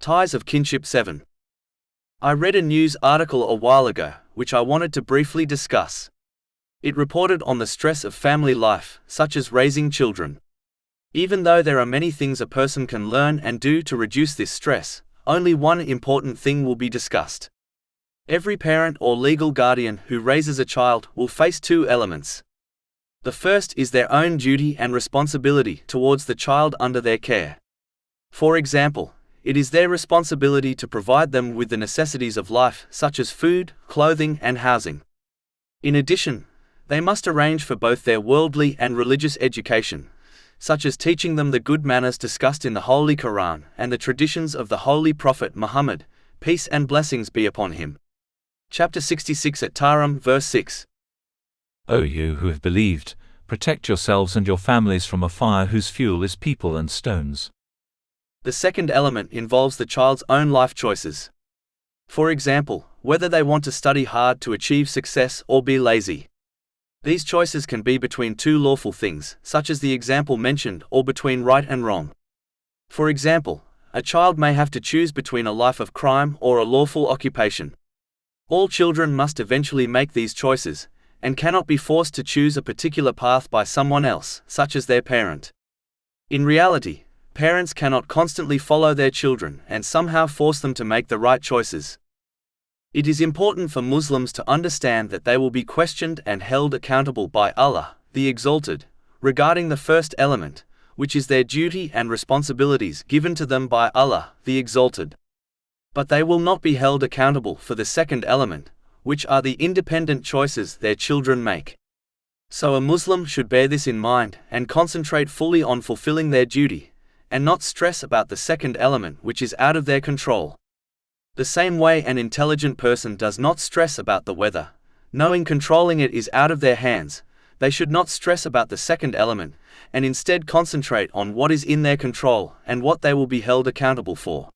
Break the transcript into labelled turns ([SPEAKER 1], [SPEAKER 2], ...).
[SPEAKER 1] Ties of Kinship 7. I read a news article a while ago, which I wanted to briefly discuss. It reported on the stress of family life, such as raising children. Even though there are many things a person can learn and do to reduce this stress, only one important thing will be discussed. Every parent or legal guardian who raises a child will face two elements. The first is their own duty and responsibility towards the child under their care. For example, it is their responsibility to provide them with the necessities of life, such as food, clothing, and housing. In addition, they must arrange for both their worldly and religious education, such as teaching them the good manners discussed in the Holy Quran and the traditions of the Holy Prophet Muhammad, peace and blessings be upon him. Chapter 66 at Tarim, verse 6.
[SPEAKER 2] O you who have believed, protect yourselves and your families from a fire whose fuel is people and stones.
[SPEAKER 1] The second element involves the child's own life choices. For example, whether they want to study hard to achieve success or be lazy. These choices can be between two lawful things, such as the example mentioned, or between right and wrong. For example, a child may have to choose between a life of crime or a lawful occupation. All children must eventually make these choices, and cannot be forced to choose a particular path by someone else, such as their parent. In reality, parents cannot constantly follow their children and somehow force them to make the right choices. It is important for Muslims to understand that they will be questioned and held accountable by Allah, the Exalted, regarding the first element, which is their duty and responsibilities given to them by Allah, the Exalted. But they will not be held accountable for the second element, which are the independent choices their children make. So a Muslim should bear this in mind and concentrate fully on fulfilling their duty, and not stress about the second element which is out of their control. The same way an intelligent person does not stress about the weather, knowing controlling it is out of their hands, they should not stress about the second element, and instead concentrate on what is in their control and what they will be held accountable for.